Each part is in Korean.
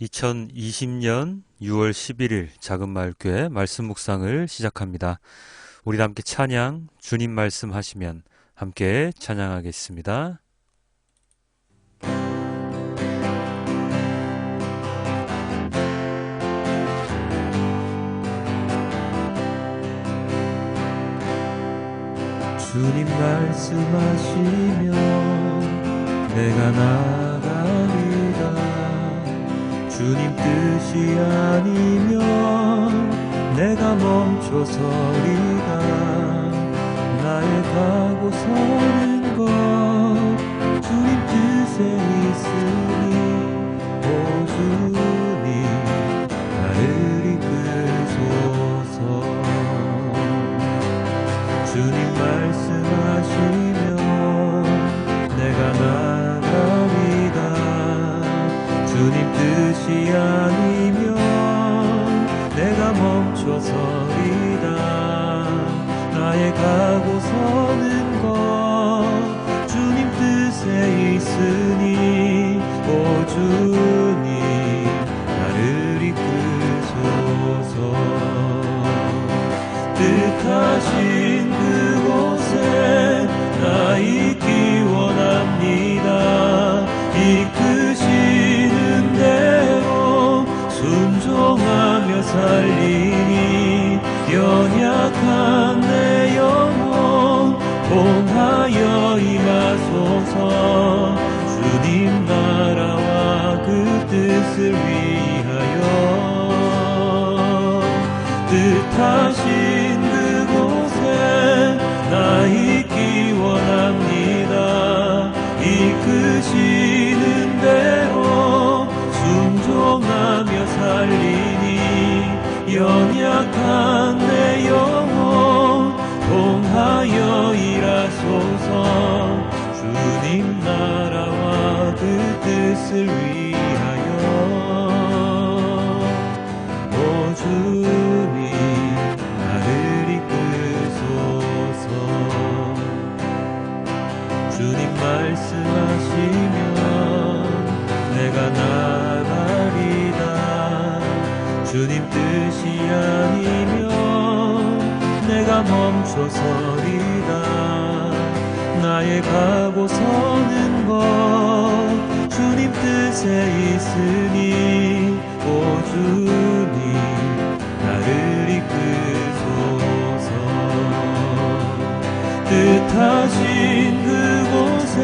2020년 6월 11일 작은마을교회 말씀 묵상을 시작합니다. 우리 함께 찬양, 주님 말씀하시면 함께 찬양하겠습니다. 주님 말씀하시면 내가 나가리라. 주님 뜻이 아니면 내가 멈춰서리다. 나의 가고 서는 것 주님 뜻에 있으니 오 주님 나를 이끄소서. 주님 말씀하시면 내가 나가리다. 주님 뜻이 아니면 내가 멈춰서리다. 나의 가고 서는 것 주님 뜻에 있으니 오 주님 나를 이끄소서. 뜻하신 그곳에 나 있기 원합니다. 이끄시는 대로 순종하며 살리니 연약한 내 영혼 통하여 임하소서. 주님 나라와 그 뜻을 위하여 뜻하신 그곳에 나 있기 원합니다. 이끄시는 대로 순종하며 살리니 연약한 내 영혼 통하여 일하소서. 주님 나라와 그 뜻을 위하여 오 주님 나를 이끄소서. 주님 말씀하시면 내가 나가리다. 주님 뜻이 아니면 내가 멈춰서리다. 나의 가고 서는 것 주님 뜻에 있으니 오 주님 나를 이끄소서. 뜻하신 그곳에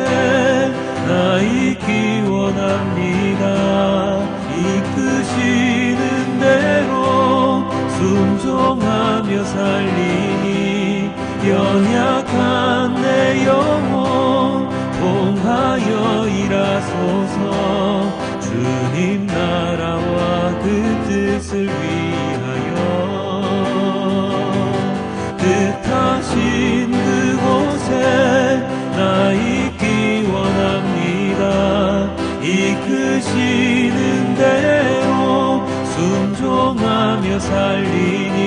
나 있기 원합니다. 이끄시는 대로 순종하며 살리니 연약한 내 영혼 통하여 일하소서. 주님 나라와 그 뜻을 위하여 뜻하신 그곳에 나 있기 원합니다. 이끄시는 대로 순종하며 살리니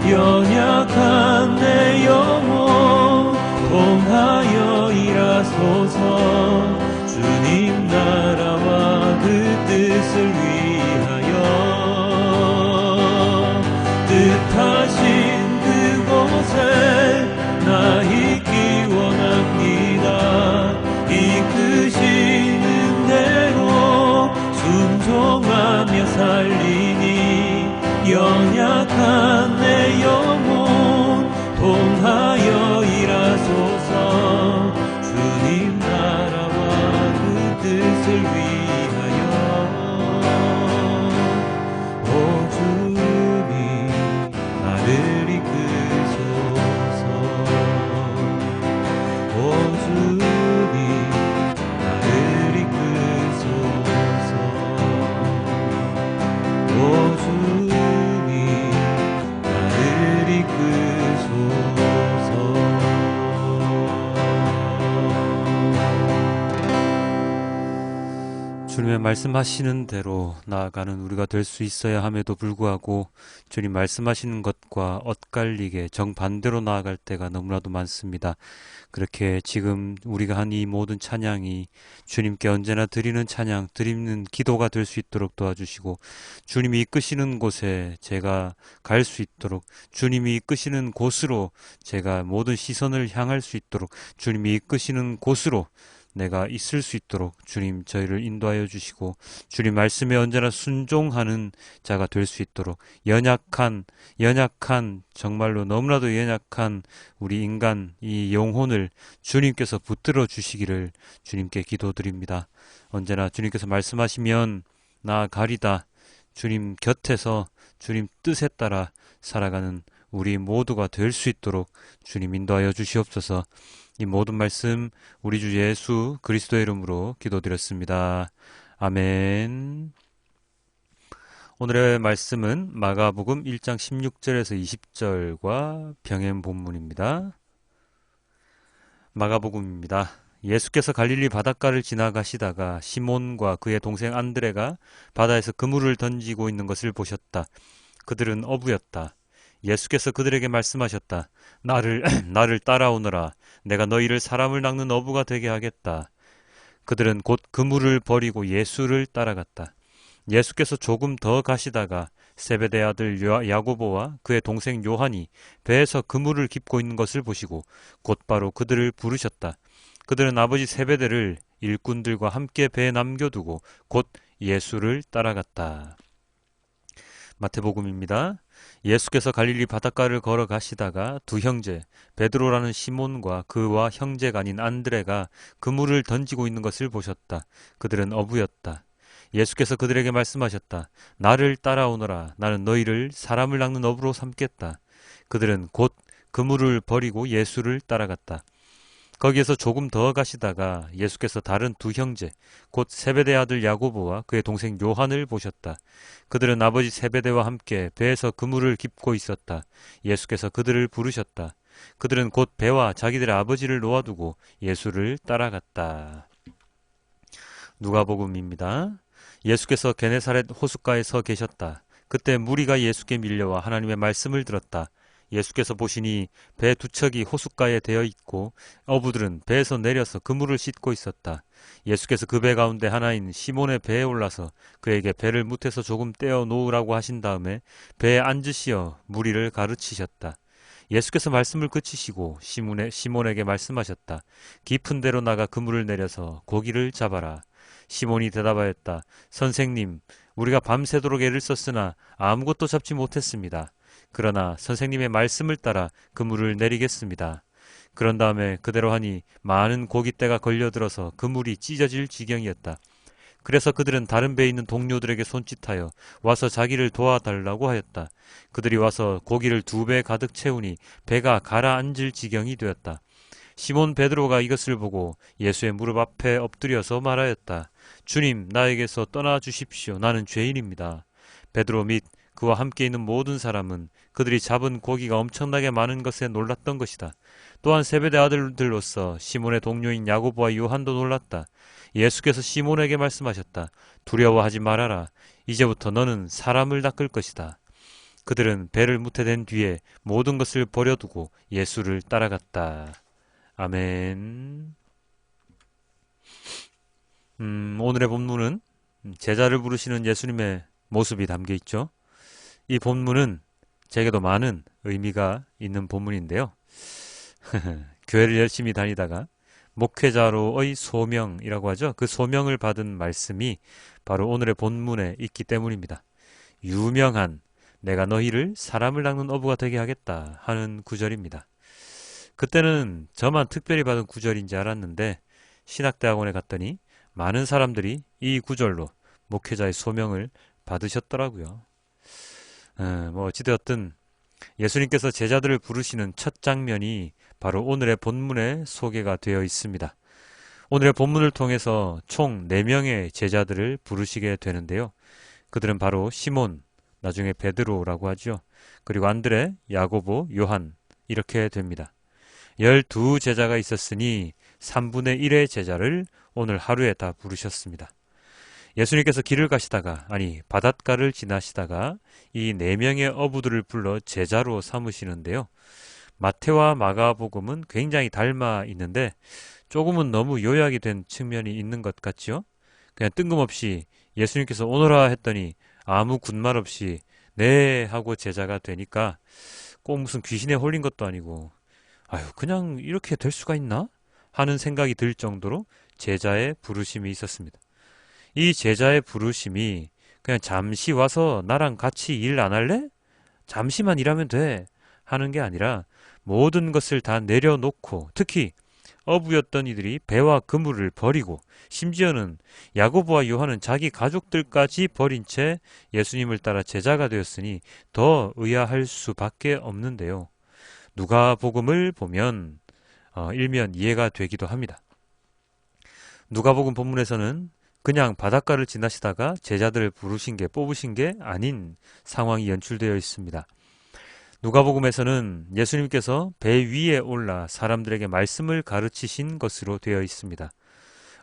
연약한 내 영혼 통하여 일하소서. 주님 나라와 그 뜻을 위하여 뜻하신 그곳에 나 있기 원합니다. 이끄시는 대로 순종하며 살리니 연약한 내 영혼 통하여 일하소서. 주님 나라와 그 뜻을 위하여 오 주님 나를 이끄소서. 오 주님 나를 이끄소서. 오 주님 나를 이끄소서. 주님의 말씀하시는 대로 나아가는 우리가 될 수 있어야 함에도 불구하고 주님 말씀하시는 것과 엇갈리게 정반대로 나아갈 때가 너무나도 많습니다. 그렇게 지금 우리가 한 이 모든 찬양이 주님께 언제나 드리는 찬양, 드리는 기도가 될 수 있도록 도와주시고, 주님이 이끄시는 곳에 제가 갈 수 있도록, 주님이 이끄시는 곳으로 제가 모든 시선을 향할 수 있도록, 주님이 이끄시는 곳으로 내가 있을 수 있도록 주님 저희를 인도하여 주시고, 주님 말씀에 언제나 순종하는 자가 될 수 있도록, 연약한 정말로 너무나도 연약한 우리 인간 이 영혼을 주님께서 붙들어 주시기를 주님께 기도드립니다. 언제나 주님께서 말씀하시면 나아가리다, 주님 곁에서 주님 뜻에 따라 살아가는 우리 모두가 될 수 있도록 주님 인도하여 주시옵소서. 이 모든 말씀 우리 주 예수 그리스도의 이름으로 기도드렸습니다. 아멘. 오늘의 말씀은 마가복음 1장 16절에서 20절과 병행 본문입니다. 마가복음입니다. 예수께서 갈릴리 바닷가를 지나가시다가 시몬과 그의 동생 안드레가 바다에서 그물을 던지고 있는 것을 보셨다. 그들은 어부였다. 예수께서 그들에게 말씀하셨다. 나를 따라오너라. 내가 너희를 사람을 낚는 어부가 되게 하겠다. 그들은 곧 그물을 버리고 예수를 따라갔다. 예수께서 조금 더 가시다가 세베대 아들 야고보와 그의 동생 요한이 배에서 그물을 깁고 있는 것을 보시고 곧바로 그들을 부르셨다. 그들은 아버지 세베대를 일꾼들과 함께 배에 남겨두고 곧 예수를 따라갔다. 마태복음입니다. 예수께서 갈릴리 바닷가를 걸어가시다가 두 형제 베드로라는 시몬과 그와 형제가 아닌 안드레가 그물을 던지고 있는 것을 보셨다. 그들은 어부였다. 예수께서 그들에게 말씀하셨다. 나를 따라오너라. 나는 너희를 사람을 낚는 어부로 삼겠다. 그들은 곧 그물을 버리고 예수를 따라갔다. 거기에서 조금 더 가시다가 예수께서 다른 두 형제, 곧 세베대 아들 야고보와 그의 동생 요한을 보셨다. 그들은 아버지 세베대와 함께 배에서 그물을 깁고 있었다. 예수께서 그들을 부르셨다. 그들은 곧 배와 자기들의 아버지를 놓아두고 예수를 따라갔다. 누가복음입니다. 예수께서 게네사렛 호숫가에 서 계셨다. 그때 무리가 예수께 밀려와 하나님의 말씀을 들었다. 예수께서 보시니 배 두 척이 호숫가에 대어 있고 어부들은 배에서 내려서 그물을 씻고 있었다. 예수께서 그 배 가운데 하나인 시몬의 배에 올라서 그에게 배를 무태서 조금 떼어 놓으라고 하신 다음에 배에 앉으시어 무리를 가르치셨다. 예수께서 말씀을 그치시고 시몬에게 말씀하셨다. 깊은 데로 나가 그물을 내려서 고기를 잡아라. 시몬이 대답하였다. 선생님, 우리가 밤새도록 애를 썼으나 아무것도 잡지 못했습니다. 그러나 선생님의 말씀을 따라 그물을 내리겠습니다. 그런 다음에 그대로 하니 많은 고깃대가 걸려들어서 그물이 찢어질 지경이었다. 그래서 그들은 다른 배에 있는 동료들에게 손짓하여 와서 자기를 도와달라고 하였다. 그들이 와서 고기를 2배 가득 채우니 배가 가라앉을 지경이 되었다. 시몬 베드로가 이것을 보고 예수의 무릎 앞에 엎드려서 말하였다. 주님, 나에게서 떠나 주십시오. 나는 죄인입니다. 베드로 및 그와 함께 있는 모든 사람은 그들이 잡은 고기가 엄청나게 많은 것에 놀랐던 것이다. 또한 세베대 아들들로서 시몬의 동료인 야고보와 요한도 놀랐다. 예수께서 시몬에게 말씀하셨다. 두려워하지 말아라. 이제부터 너는 사람을 낚을 것이다. 그들은 배를 무태된 뒤에 모든 것을 버려두고 예수를 따라갔다. 아멘. 오늘의 본문은 제자를 부르시는 예수님의 모습이 담겨 있죠. 이 본문은 제게도 많은 의미가 있는 본문인데요. 교회를 열심히 다니다가 목회자로의 소명이라고 하죠. 그 소명을 받은 말씀이 바로 오늘의 본문에 있기 때문입니다. 유명한 내가 너희를 사람을 낚는 어부가 되게 하겠다 하는 구절입니다. 그때는 저만 특별히 받은 구절인지 알았는데 신학대학원에 갔더니 많은 사람들이 이 구절로 목회자의 소명을 받으셨더라고요. 어찌되었든 예수님께서 제자들을 부르시는 첫 장면이 바로 오늘의 본문에 소개가 되어 있습니다. 오늘의 본문을 통해서 총 4명의 제자들을 부르시게 되는데요. 그들은 바로 시몬, 나중에 베드로라고 하죠. 그리고 안드레, 야고보, 요한 이렇게 됩니다. 12제자가 있었으니 3분의 1의 제자를 오늘 하루에 다 부르셨습니다. 예수님께서 길을 가시다가, 아니 바닷가를 지나시다가 이 네 명의 어부들을 불러 제자로 삼으시는데요. 마태와 마가복음은 굉장히 닮아 있는데 조금은 너무 요약이 된 측면이 있는 것 같죠? 그냥 뜬금없이 예수님께서 오너라 했더니 아무 군말 없이 네 하고 제자가 되니까 꼭 무슨 귀신에 홀린 것도 아니고 아유 그냥 이렇게 될 수가 있나? 하는 생각이 들 정도로 제자의 부르심이 있었습니다. 이 제자의 부르심이 그냥 잠시 와서 나랑 같이 일 안 할래? 잠시만 일하면 돼 하는 게 아니라 모든 것을 다 내려놓고 특히 어부였던 이들이 배와 그물을 버리고 심지어는 야고보와 요한은 자기 가족들까지 버린 채 예수님을 따라 제자가 되었으니 더 의아할 수밖에 없는데요. 누가복음을 보면 일면 이해가 되기도 합니다. 누가복음 본문에서는 그냥 바닷가를 지나시다가 제자들을 부르신 게 뽑으신 게 아닌 상황이 연출되어 있습니다. 누가복음에서는 예수님께서 배 위에 올라 사람들에게 말씀을 가르치신 것으로 되어 있습니다.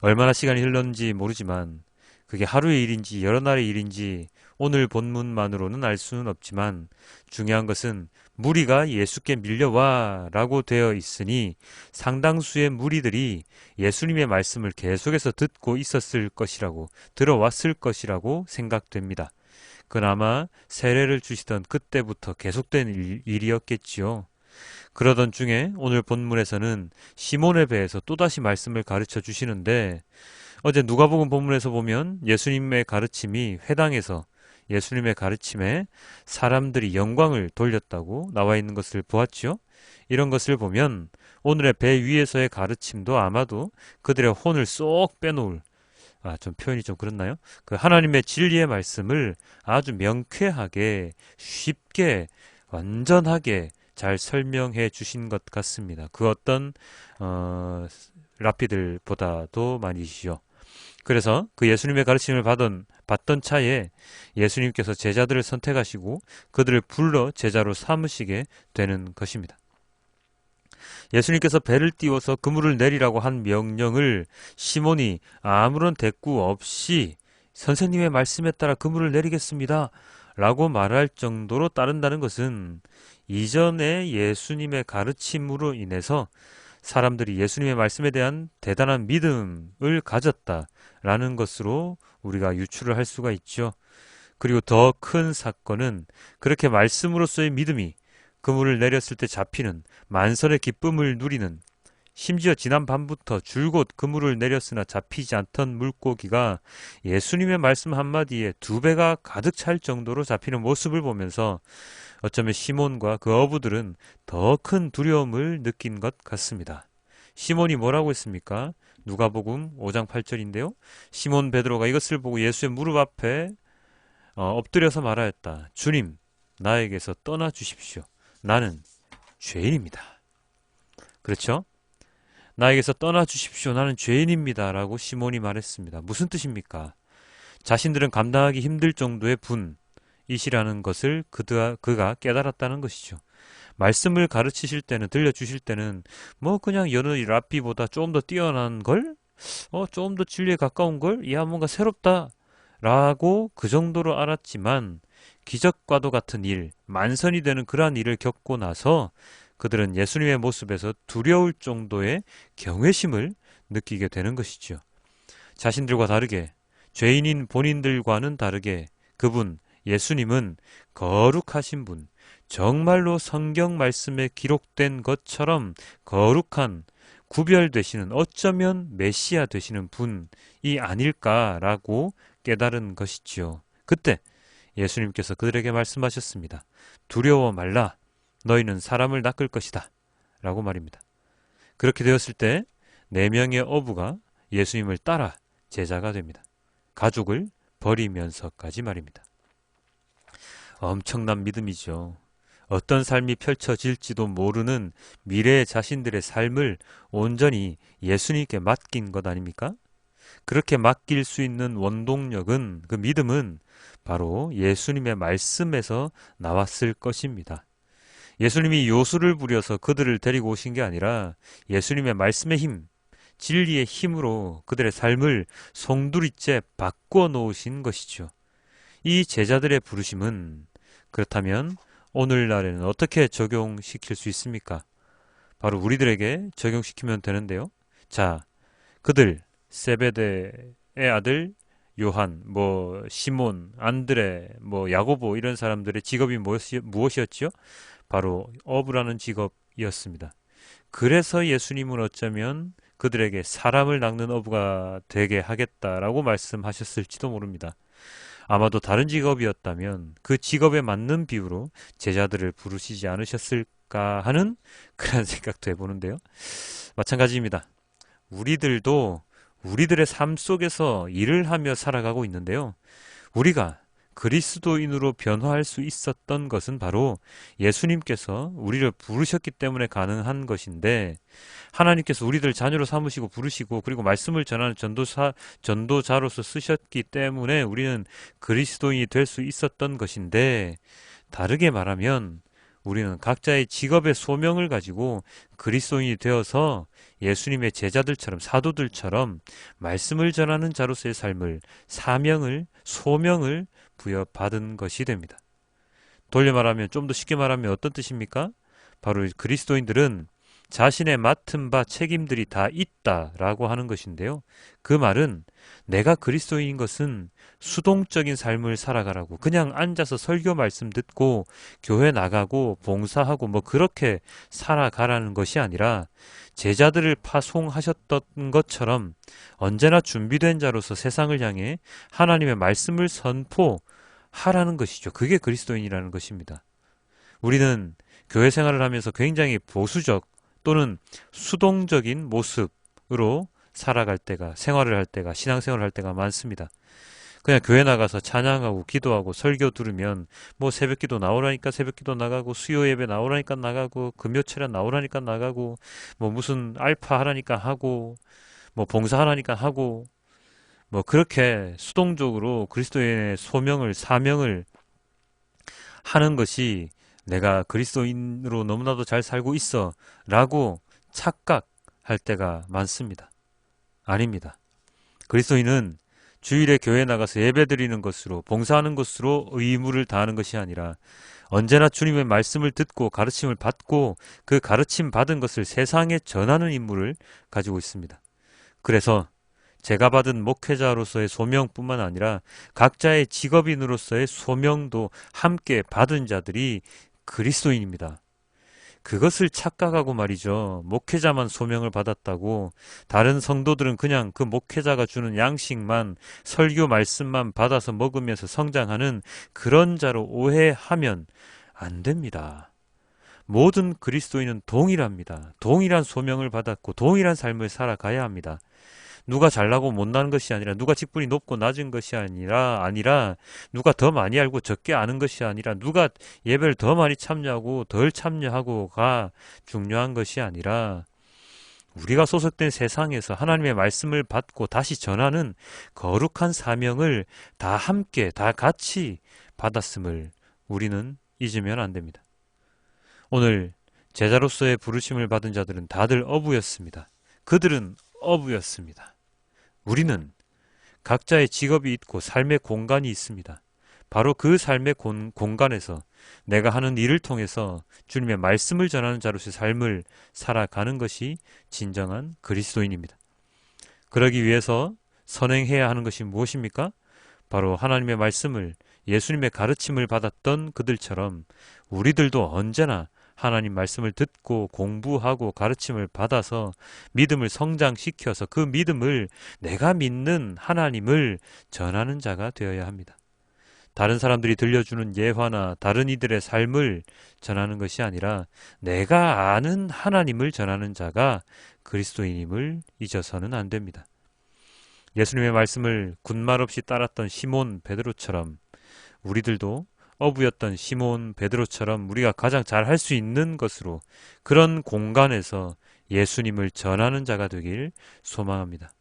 얼마나 시간이 흘렀는지 모르지만 그게 하루의 일인지 여러 날의 일인지 오늘 본문만으로는 알 수는 없지만 중요한 것은 무리가 예수께 밀려와 라고 되어 있으니 상당수의 무리들이 예수님의 말씀을 계속해서 듣고 있었을 것이라고 들어왔을 것이라고 생각됩니다. 그나마 세례를 주시던 그때부터 계속된 일이었겠지요. 그러던 중에 오늘 본문에서는 시몬의 배에서 또다시 말씀을 가르쳐 주시는데 어제 누가복음 본문에서 보면 예수님의 가르침이 회당에서 예수님의 가르침에 사람들이 영광을 돌렸다고 나와 있는 것을 보았지요. 이런 것을 보면 오늘의 배 위에서의 가르침도 아마도 그들의 혼을 쏙 빼놓을 좀 표현이 좀 그렇나요? 그 하나님의 진리의 말씀을 아주 명쾌하게 쉽게 완전하게 잘 설명해 주신 것 같습니다. 그 어떤 랍비들보다도 많이시죠. 그래서 그 예수님의 가르침을 받던 차에 예수님께서 제자들을 선택하시고 그들을 불러 제자로 삼으시게 되는 것입니다. 예수님께서 배를 띄워서 그물을 내리라고 한 명령을 시몬이 아무런 대꾸 없이 선생님의 말씀에 따라 그물을 내리겠습니다 라고 말할 정도로 따른다는 것은 이전에 예수님의 가르침으로 인해서 사람들이 예수님의 말씀에 대한 대단한 믿음을 가졌다라는 것으로 우리가 유추를 할 수가 있죠. 그리고 더 큰 사건은 그렇게 말씀으로서의 믿음이 그물을 내렸을 때 잡히는 만선의 기쁨을 누리는 심지어 지난 밤부터 줄곧 그물을 내렸으나 잡히지 않던 물고기가 예수님의 말씀 한마디에 2배가 가득 찰 정도로 잡히는 모습을 보면서 어쩌면 시몬과 그 어부들은 더 큰 두려움을 느낀 것 같습니다. 시몬이 뭐라고 했습니까? 누가복음 5장 8절인데요. 시몬 베드로가 이것을 보고 예수의 무릎 앞에 엎드려서 말하였다. 주님, 나에게서 떠나 주십시오. 나는 죄인입니다. 그렇죠? 나에게서 떠나 주십시오. 나는 죄인입니다. 라고 시몬이 말했습니다. 무슨 뜻입니까? 자신들은 감당하기 힘들 정도의 분이시라는 것을 그가 깨달았다는 것이죠. 말씀을 가르치실 때는, 들려주실 때는 뭐 그냥 여느 랍비보다 조금 더 뛰어난 걸? 조금 더 진리에 가까운 걸? 야, 뭔가 새롭다. 라고 그 정도로 알았지만 기적과도 같은 일, 만선이 되는 그러한 일을 겪고 나서 그들은 예수님의 모습에서 두려울 정도의 경외심을 느끼게 되는 것이죠. 자신들과 다르게, 죄인인 본인들과는 다르게 그분, 예수님은 거룩하신 분, 정말로 성경 말씀에 기록된 것처럼 거룩한, 구별되시는, 어쩌면 메시아 되시는 분이 아닐까라고 깨달은 것이지요. 그때 예수님께서 그들에게 말씀하셨습니다. 두려워 말라. 너희는 사람을 낚을 것이다. 라고 말입니다. 그렇게 되었을 때 4명의 어부가 예수님을 따라 제자가 됩니다. 가족을 버리면서까지 말입니다. 엄청난 믿음이죠. 어떤 삶이 펼쳐질지도 모르는 미래의 자신들의 삶을 온전히 예수님께 맡긴 것 아닙니까? 그렇게 맡길 수 있는 원동력은, 그 믿음은 바로 예수님의 말씀에서 나왔을 것입니다. 예수님이 요술을 부려서 그들을 데리고 오신 게 아니라 예수님의 말씀의 힘, 진리의 힘으로 그들의 삶을 송두리째 바꿔 놓으신 것이죠. 이 제자들의 부르심은 그렇다면 오늘날에는 어떻게 적용시킬 수 있습니까? 바로 우리들에게 적용시키면 되는데요. 자, 그들 세베대의 아들 요한, 시몬, 안드레, 야고보 이런 사람들의 직업이 무엇이었지요? 바로 어부라는 직업이었습니다. 그래서 예수님은 어쩌면 그들에게 사람을 낚는 어부가 되게 하겠다라고 말씀하셨을지도 모릅니다. 아마도 다른 직업이었다면 그 직업에 맞는 비유로 제자들을 부르시지 않으셨을까 하는 그런 생각도 해보는데요. 마찬가지입니다. 우리들도 우리들의 삶 속에서 일을 하며 살아가고 있는데요. 우리가 그리스도인으로 변화할 수 있었던 것은 바로 예수님께서 우리를 부르셨기 때문에 가능한 것인데, 하나님께서 우리들 자녀로 삼으시고 부르시고 그리고 말씀을 전하는 전도자로서 쓰셨기 때문에 우리는 그리스도인이 될 수 있었던 것인데, 다르게 말하면 우리는 각자의 직업의 소명을 가지고 그리스도인이 되어서 예수님의 제자들처럼, 사도들처럼 말씀을 전하는 자로서의 삶을, 사명을, 소명을 부여받은 것이 됩니다. 돌려 말하면, 좀 더 쉽게 말하면 어떤 뜻입니까? 바로 그리스도인들은 자신의 맡은 바 책임들이 다 있다라고 하는 것인데요. 그 말은 내가 그리스도인인 것은 수동적인 삶을 살아가라고, 그냥 앉아서 설교 말씀 듣고 교회 나가고 봉사하고 그렇게 살아가라는 것이 아니라, 제자들을 파송하셨던 것처럼 언제나 준비된 자로서 세상을 향해 하나님의 말씀을 선포하라는 것이죠. 그게 그리스도인이라는 것입니다. 우리는 교회 생활을 하면서 굉장히 보수적 또는 수동적인 모습으로 살아갈 때가, 생활을 할 때가, 신앙생활을 할 때가 많습니다. 그냥 교회 나가서 찬양하고 기도하고 설교 들으면 새벽기도 나오라니까 새벽기도 나가고, 수요 예배 나오라니까 나가고, 금요 철야 나오라니까 나가고, 무슨 알파 하라니까 하고, 봉사하라니까 하고, 그렇게 수동적으로 그리스도인의 소명을, 사명을 하는 것이 내가 그리스도인으로 너무나도 잘 살고 있어 라고 착각할 때가 많습니다. 아닙니다. 그리스도인은 주일에 교회 나가서 예배드리는 것으로, 봉사하는 것으로 의무를 다하는 것이 아니라 언제나 주님의 말씀을 듣고 가르침을 받고 그 가르침 받은 것을 세상에 전하는 임무를 가지고 있습니다. 그래서 제가 받은 목회자로서의 소명뿐만 아니라 각자의 직업인으로서의 소명도 함께 받은 자들이 그리스도인입니다. 그것을 착각하고 말이죠. 목회자만 소명을 받았다고 다른 성도들은 그냥 그 목회자가 주는 양식만, 설교 말씀만 받아서 먹으면서 성장하는 그런 자로 오해하면 안 됩니다. 모든 그리스도인은 동일합니다. 동일한 소명을 받았고 동일한 삶을 살아가야 합니다. 누가 잘나고 못나는 것이 아니라, 누가 직분이 높고 낮은 것이 아니라 누가 더 많이 알고 적게 아는 것이 아니라, 누가 예배를 더 많이 참여하고 덜 참여하고가 중요한 것이 아니라, 우리가 소속된 세상에서 하나님의 말씀을 받고 다시 전하는 거룩한 사명을 다 함께, 다 같이 받았음을 우리는 잊으면 안 됩니다. 오늘 제자로서의 부르심을 받은 자들은 다들 어부였습니다. 그들은 어부였습니다. 우리는 각자의 직업이 있고 삶의 공간이 있습니다. 바로 그 삶의 공간에서 내가 하는 일을 통해서 주님의 말씀을 전하는 자로서의 삶을 살아가는 것이 진정한 그리스도인입니다. 그러기 위해서 선행해야 하는 것이 무엇입니까? 바로 하나님의 말씀을, 예수님의 가르침을 받았던 그들처럼 우리들도 언제나 하나님 말씀을 듣고 공부하고 가르침을 받아서 믿음을 성장시켜서 그 믿음을, 내가 믿는 하나님을 전하는 자가 되어야 합니다. 다른 사람들이 들려주는 예화나 다른 이들의 삶을 전하는 것이 아니라 내가 아는 하나님을 전하는 자가 그리스도인임을 잊어서는 안 됩니다. 예수님의 말씀을 군말 없이 따랐던 시몬 베드로처럼 우리들도 어부였던 시몬 베드로처럼 우리가 가장 잘 할 수 있는 것으로 그런 공간에서 예수님을 전하는 자가 되길 소망합니다.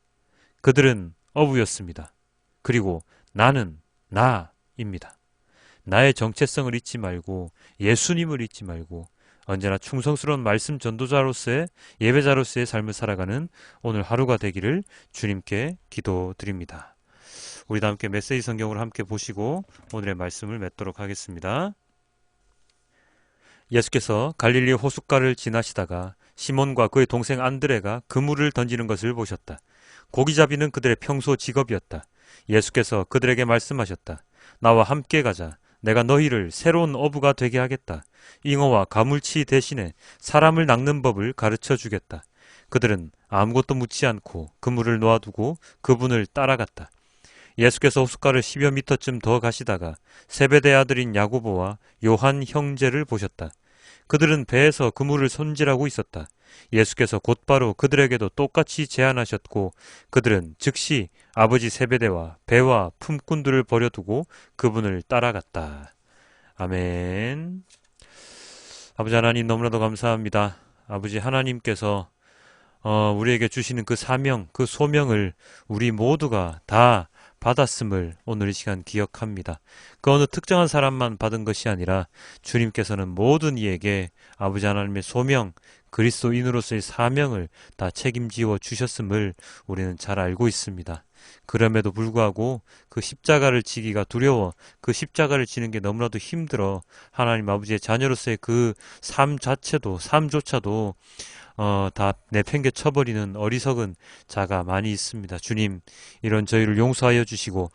그들은 어부였습니다. 그리고 나는 나입니다. 나의 정체성을 잊지 말고 예수님을 잊지 말고 언제나 충성스러운 말씀 전도자로서의 예배자로서의 삶을 살아가는 오늘 하루가 되기를 주님께 기도드립니다. 우리 다 함께 메시지 성경을 함께 보시고 오늘의 말씀을 맺도록 하겠습니다. 예수께서 갈릴리 호숫가를 지나시다가 시몬과 그의 동생 안드레가 그물을 던지는 것을 보셨다. 고기잡이는 그들의 평소 직업이었다. 예수께서 그들에게 말씀하셨다. 나와 함께 가자. 내가 너희를 새로운 어부가 되게 하겠다. 잉어와 가물치 대신에 사람을 낚는 법을 가르쳐 주겠다. 그들은 아무것도 묻지 않고 그물을 놓아두고 그분을 따라갔다. 예수께서 호숫가를 10여 미터쯤 더 가시다가 세베대 아들인 야고보와 요한 형제를 보셨다. 그들은 배에서 그물을 손질하고 있었다. 예수께서 곧바로 그들에게도 똑같이 제안하셨고 그들은 즉시 아버지 세베대와 배와 품꾼들을 버려두고 그분을 따라갔다. 아멘. 아버지 하나님 너무나도 감사합니다. 아버지 하나님께서 우리에게 주시는 그 사명, 그 소명을 우리 모두가 다 받았음을 오늘 이 시간 기억합니다. 그 어느 특정한 사람만 받은 것이 아니라 주님께서는 모든 이에게 아버지 하나님의 소명, 그리스도인으로서의 사명을 다 책임지어 주셨음을 우리는 잘 알고 있습니다. 그럼에도 불구하고 그 십자가를 지기가 두려워 그 십자가를 지는 게 너무나도 힘들어 하나님 아버지의 자녀로서의 그 삶 자체도 삶조차도 다 내팽개 쳐버리는 어리석은 자가 많이 있습니다. 주님, 이런 저희를 용서하여 주시고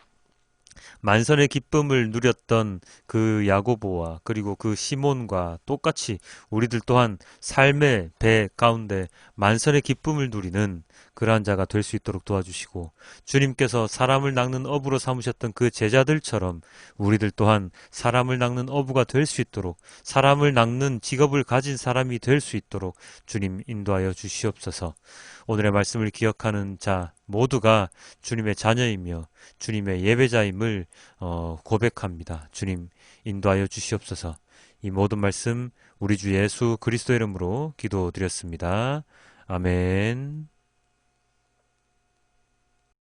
만선의 기쁨을 누렸던 그 야고보와 그리고 그 시몬과 똑같이 우리들 또한 삶의 배 가운데 만선의 기쁨을 누리는 그러한 자가 될 수 있도록 도와주시고 주님께서 사람을 낚는 어부로 삼으셨던 그 제자들처럼 우리들 또한 사람을 낚는 어부가 될 수 있도록 사람을 낚는 직업을 가진 사람이 될 수 있도록 주님 인도하여 주시옵소서. 오늘의 말씀을 기억하는 자 모두가 주님의 자녀이며 주님의 예배자임을 고백합니다. 주님 인도하여 주시옵소서. 이 모든 말씀 우리 주 예수 그리스도 이름으로 기도드렸습니다. 아멘.